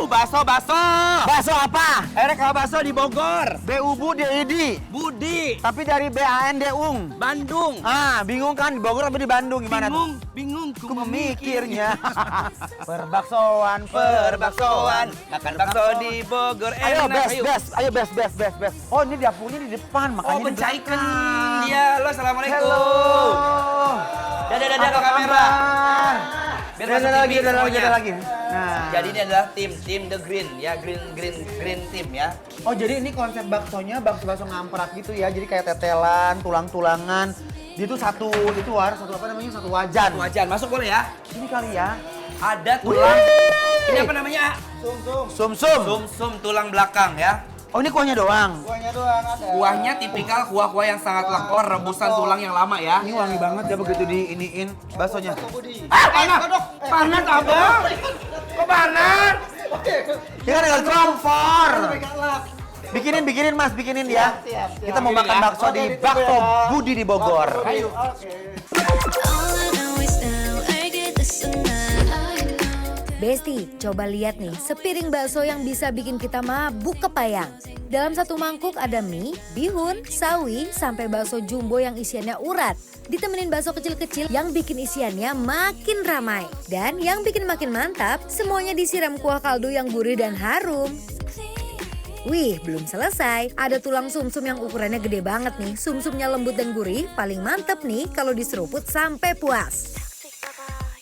Bakso. Bakso apa? Kalau bakso di Bogor. BUBU DID. Budi. Tapi dari BAN Deung. Bandung. Bingung kan di Bogor apa di Bandung gimana? Bingung Ku memikirnya. Perbaksoan. Makan bakso di Bogor Ayo enak. Ayo best. Oh ini dapurnya di depan makanya. Oh, pencaikan di belakang. dia. Lo, assalamualaikum. Halo. Dadah Apa ke kamera. kabar? Biar Dadah masuk TV semuanya. lagi. Nah. Jadi ini adalah tim The Green ya, green team ya. Oh jadi ini konsep baksonya bakso ngamprat gitu ya. Jadi kayak tetelan, tulang-tulangan. Dia tuh satu apa namanya? Satu wajan. Wajan, masuk boleh ya? Ini kali ya. Ada tulang. Ini apa namanya? Sum tulang belakang ya. Oh ini kuahnya doang. Kuahnya tipikal kuah-kuah yang sangat langka, rebusan tulang yang lama ya. Ini wangi banget ya begitu diiniin baksonya. Panas abang. Kok panas? Ini kan dengan kompor. Bikinin mas, bikinin ya. Kita mau makan bakso di Bakso Budi di Bogor. Ayo. Besti, coba lihat nih, sepiring bakso yang bisa bikin kita mabuk kepayang. Dalam satu mangkuk ada mie, bihun, sawi, sampai bakso jumbo yang isiannya urat. Ditemenin bakso kecil-kecil yang bikin isiannya makin ramai. Dan yang bikin makin mantap, semuanya disiram kuah kaldu yang gurih dan harum. Wih, belum selesai. Ada tulang sumsum yang ukurannya gede banget nih. Sumsumnya lembut dan gurih, paling mantep nih kalau diseruput sampai puas.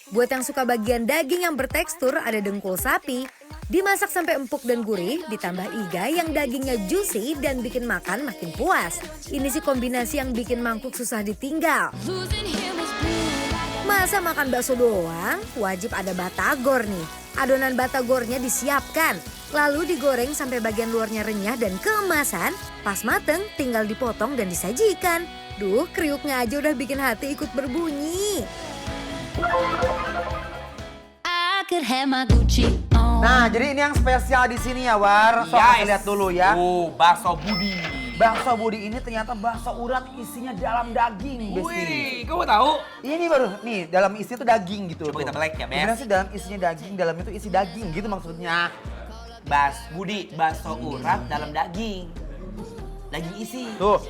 Buat yang suka bagian daging yang bertekstur, ada dengkul sapi. Dimasak sampai empuk dan gurih, ditambah iga yang dagingnya juicy dan bikin makan makin puas. Ini sih kombinasi yang bikin mangkuk susah ditinggal. Masa makan bakso doang? Wajib ada batagor nih. Adonan batagornya disiapkan, lalu digoreng sampai bagian luarnya renyah dan keemasan. Pas mateng, tinggal dipotong dan disajikan. Duh, kriuknya aja udah bikin hati ikut berbunyi. Nah, jadi ini yang spesial di sini ya, War. So, Yes. lihat dulu ya. Bakso Budi. Bakso Budi ini ternyata bakso urat isinya dalam daging, Besti. Wih, kamu tahu? Ini baru, nih dalam isi itu daging gitu. Coba kita melek ya, Bes. Sebenarnya sih dalam isinya daging, dalam itu isi daging gitu maksudnya. Budi, bakso urat dalam daging. Daging isi. Tuh,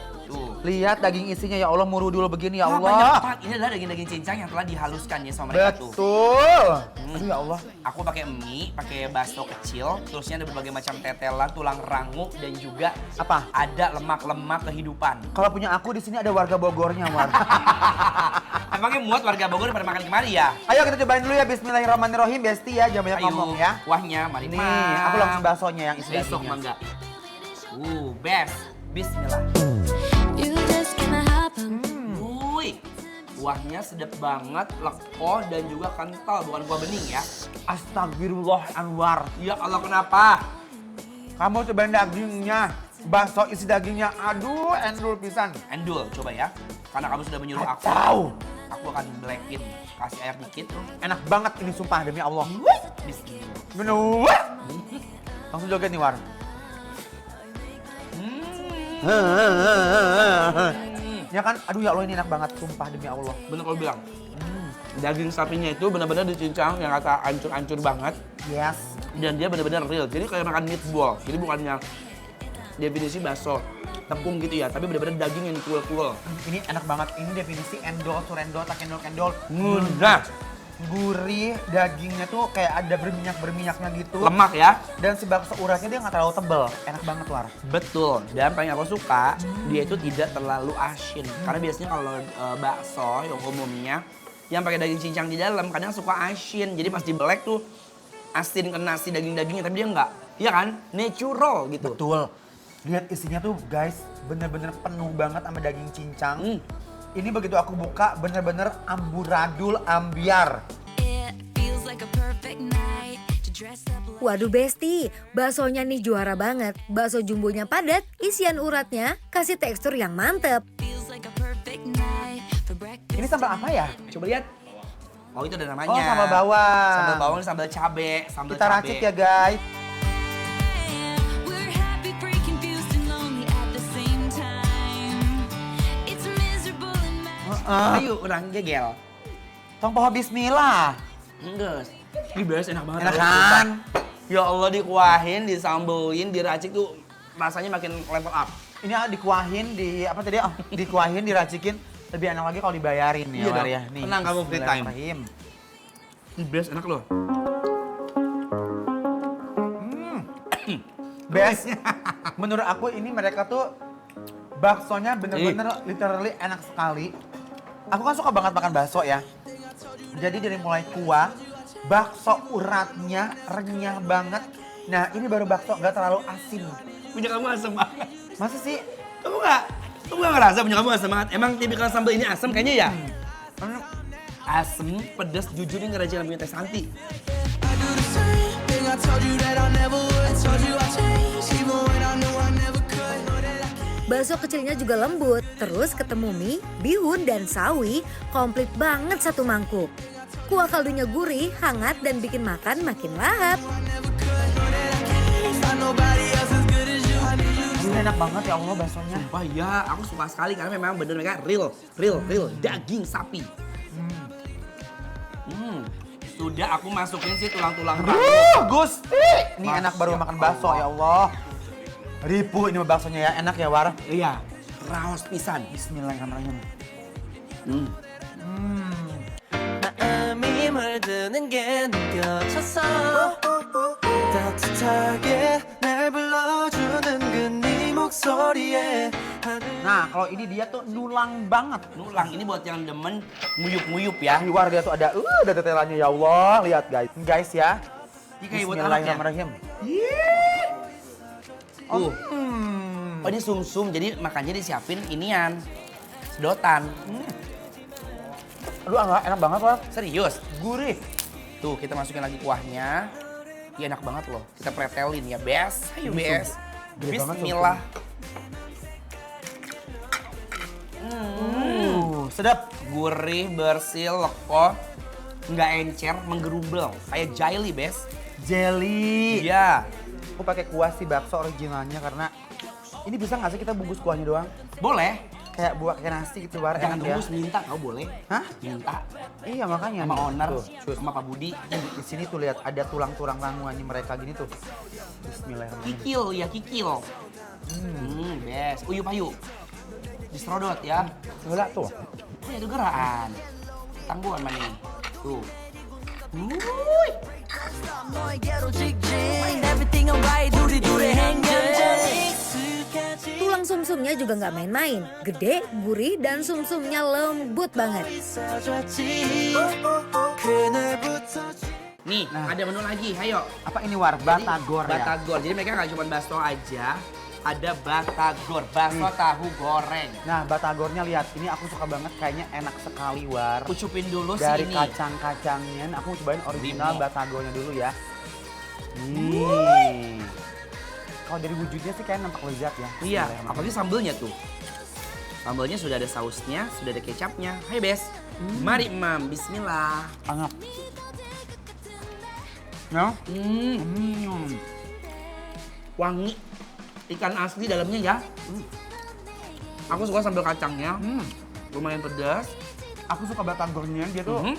lihat daging isinya ya Allah, muru dulu begini ya Wah, Allah. banyak banget. Ini adalah daging-daging cincang yang telah dihaluskan ya sama mereka tuh. Betul. Aduh ya Allah. Aku pakai mie, pakai bakso kecil, terusnya ada berbagai macam tetelan, tulang rangu dan juga Apa? ada lemak-lemak kehidupan. Kalau punya aku di sini ada warga Bogornya, War. Emangnya muat warga Bogor pada makan kemari ya? Ayo kita cobain dulu ya, Bismillahirrahmanirrahim, Besti ya, jangan banyak ngomong ya. Kuahnya, mari. Nih, aku langsung baksonya yang isi Besok dagingnya. mangga. Best. Bismillah. Wuih, kuahnya sedap banget, lekoh dan juga kental, bukan kuah bening ya. Astagfirullah Anwar. Ya Allah, kenapa? Kamu cobain dagingnya, bakso isi dagingnya, aduh endul pisan. Endul, coba ya. Karena kamu sudah menyuruh aku. Kacau. Aku akan blackin, kasih air dikit tuh. Enak banget ini sumpah demi Allah. Bismillah. Bener. Langsung joget nih, War. Ya kan, aduh ya Allah ini enak banget, sumpah demi Allah. Bener kalau bilang. Daging sapinya itu benar-benar dicincang yang kata ancur-ancur banget. Yes. Dan dia benar-benar real. Jadi kayak makan meatball. Jadi bukannya definisi bakso tepung gitu ya, tapi benar-benar daging yang cool-cool. Ini enak banget, ini definisi endol, surendol, tak endol. Mudah. Gurih, dagingnya tuh kayak ada berminyak-berminyaknya gitu. Lemak ya. Dan si bakso uratnya dia nggak terlalu tebel, enak banget, War. Betul. Dan paling aku suka, dia itu tidak terlalu asin. Karena biasanya kalau bakso yang umumnya yang pakai daging cincang di dalam kadang suka asin. Jadi pas dibelek tuh asin kena si daging-dagingnya, tapi dia enggak. Iya kan? Natural gitu. Betul. Lihat isinya tuh guys, bener-bener penuh banget sama daging cincang. Ini begitu aku buka, bener-bener amburadul ambiar. Waduh Besti, baksonya nih juara banget. Bakso jumbonya padat, isian uratnya, kasih tekstur yang mantep. Ini sambal apa ya? Coba lihat. Oh, itu ada namanya. Oh, sambal bawang. Sambal bawang, sambal cabe, sambal Kita cabe. racik ya guys. Ayo, orang gegel. Tong poho bismillah. Enggak. Ini biasa enak banget. Enak kan? Ya Allah, dikuahin, disambelin, diracik tuh rasanya makin level up. Ini dikuahin, dikuahin, diracikin. Lebih enak lagi kalau dibayarin ya, Iya War dong. ya. Nih, Tenang kamu, free time. bismillahirrahmanirrahim. Ini best, enak loh. Best. Menurut aku ini mereka tuh baksonya bener-bener literally enak sekali. Aku kan suka banget makan bakso ya. Jadi dari mulai kuah, bakso uratnya renyah banget. Nah ini baru bakso nggak terlalu asin. Punya kamu asam banget. Masa sih? Kamu nggak ngerasa punya kamu asam banget? Emang tipikal sambal ini asam kayaknya ya? Asem, pedas, jujur ini ngerasa punya Teh Santi. Bakso kecilnya juga lembut, terus ketemu mie, bihun, dan sawi, komplit banget satu mangkuk. Kuah kaldunya gurih, hangat, dan bikin makan makin lahap. Ini enak banget ya Allah baksonya. Sumpah ya, aku suka sekali karena memang bener mereka real daging sapi. Sudah aku masukin sih tulang-tulang Gusti! Ini enak baru makan bakso ya Allah. Ripuh ini baksonya ya, enak ya War. Iya, raos pisan. Bismillahirrahmanirrahim. 마음이 물드는 게 느껴졌어 따뜻하게 날 불러주는 그 네 목소리에 Nah kalau ini dia tuh nulang banget. Nulang ini buat yang demen nguyup-nguyup ya. Di War dia tuh ada tetelannya ya Allah. Lihat guys. Guys ya. Ini kayak buat anak ya. Bismillahirrahmanirrahim. Oh ini sum-sum, jadi makanya disiapin inian. Sedotan. Aduh enak banget War. Serius. Gurih. Tuh kita masukin lagi kuahnya. Iya enak banget loh. Kita pretelin ya, Bes. Ayo Bes. Gede banget, Bismillah. Sedap. Gurih, bersih, leko. Nggak encer, menggerumbel. Kayak jelly, Bes. Jelly. Iya. Aku pakai kuah si bakso originalnya karena ini bisa nggak sih kita bungkus kuahnya doang? Boleh. Kayak buat kayak nasi gitu War. Jangan enak ya. tunggu, minta kau boleh. Hah? Minta. Iya makanya. Sama nih. owner, Tuh, sama Pak Budi. Di sini tuh lihat ada tulang-tulang rangungannya mereka gini tuh. Bismillahirrahmanirrahim. Kikil ya, kikil. Bes. Uyup-ayup. Diserodot ya. Gila tuh. Oh itu geraan. Tangguhan mana nih? Tuh. Wuih. 너에게로 직진 Everything alright 우리 행견자 Tulang sumsumnya juga nggak main-main. Gede, gurih, dan sumsumnya lembut banget. 있어줬지 그날부터 Nih, ada menu lagi. Ayo. Apa ini War? Batagor ya? Batagor. Jadi mereka nggak cuma bakso aja, ada batagor, bakso tahu goreng. Nah batagornya lihat, ini aku suka banget kayaknya enak sekali War. Kucupin dulu Dari sini. kacang-kacangnya, nah, aku cobain original Bimo. batagornya dulu ya. Nih. Kalau dari wujudnya sih kayak nampak lezat ya. Iya, Bismillahirrahmanirrahim. apalagi sambelnya tuh. Sambelnya sudah ada sausnya, sudah ada kecapnya. Hai Bes, mari Mam, bismillah. Anget. Ya? Wangi, ikan asli dalamnya ya. Aku suka sambal kacangnya, lumayan pedas. Aku suka batagornya, dia tuh Mhm.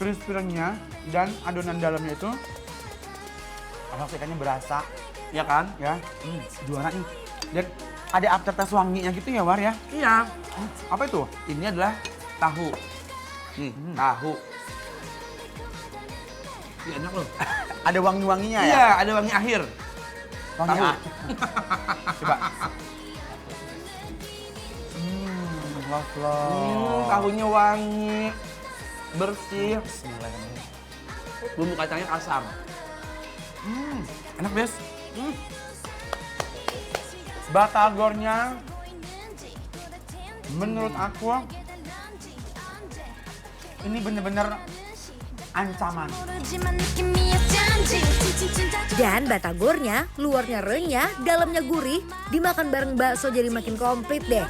crispy-nya dan adonan dalamnya itu rasa ikannya berasa Ya kan? ya. Juara nih. Dan ada aftertaste wanginya gitu ya War ya. Iya. Apa itu? Ini adalah tahu. Nih, tahu. Iya enak loh. Ada wangi-wanginya ya? Iya, ada wangi akhir. Wangi Tahu. Coba. Love. Tahunya wangi, bersih. Bismillahirrahmanirrahim. Bumbu kacangnya asam. Enak Bes. Batagornya menurut aku ini bener-bener ancaman. Dan batagornya, luarnya renyah, dalamnya gurih, dimakan bareng bakso jadi makin komplit deh.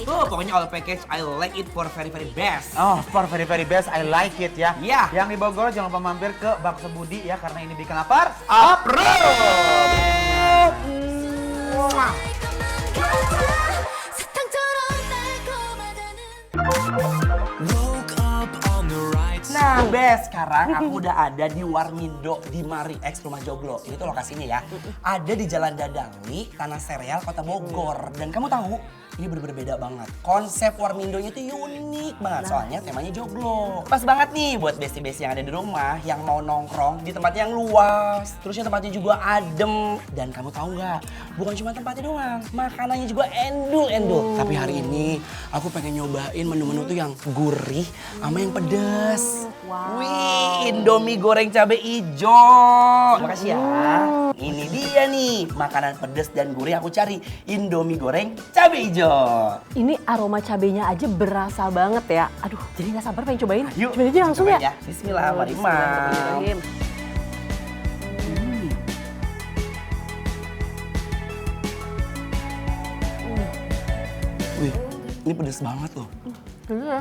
Tuh, pokoknya all package I like it for very best. Oh, for very best, I like it ya. Iya. Yang di Bogor jangan lupa mampir ke Bakso Budi ya karena ini bikin lapar. Woke up on the right Nah, Bes, sekarang aku udah ada di Warmindo di Mari X Rumah Joglo. Ini tuh lokasinya ya. Ada di Jalan Dadali, Tanah Sereal, Kota Bogor. Dan kamu tahu, ini berbeda banget. Konsep Warmindonya tuh unik banget. Soalnya temanya joglo. Pas banget nih buat besti-besti yang ada di rumah yang mau nongkrong di tempat yang luas. Terusnya tempatnya juga adem. Dan kamu tahu nggak? Bukan cuma tempatnya doang, makanannya juga endul-endul. Tapi hari ini aku pengen nyobain menu-menu tuh yang gurih sama yang pedas. Wih, Indomie goreng cabai ijo. Makasih ya. Ini dia nih, makanan pedas dan gurih aku cari. Indomie goreng cabai ijo. Ini aroma cabenya aja berasa banget ya. Aduh, jadi nggak sabar pengen cobain. Yuk, Cobain aja langsung cobain ya. Bismillah, mari mam. Bismillahirrahmanirrahim. Wih, ini pedas banget loh.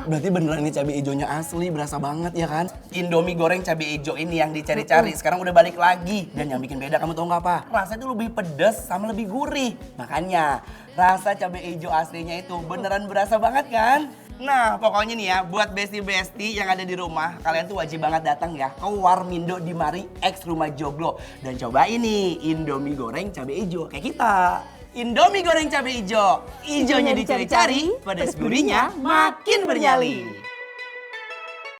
Berarti beneran ini cabai hijaunya asli, berasa banget ya kan? Indomie goreng cabai hijau ini yang dicari-cari, sekarang udah balik lagi. Dan yang bikin beda kamu tau nggak apa? Rasanya tuh lebih pedas sama lebih gurih. Makanya rasa cabai hijau aslinya itu beneran berasa banget kan? Nah, pokoknya nih ya, buat besti-besti yang ada di rumah, kalian tuh wajib banget datang ya ke Warmindo di Mari X Rumah Joglo. Dan coba ini, Indomie goreng cabai hijau kayak kita. Indomie goreng cabai hijau, hijaunya dicari-cari, pedas gurihnya makin bernyali.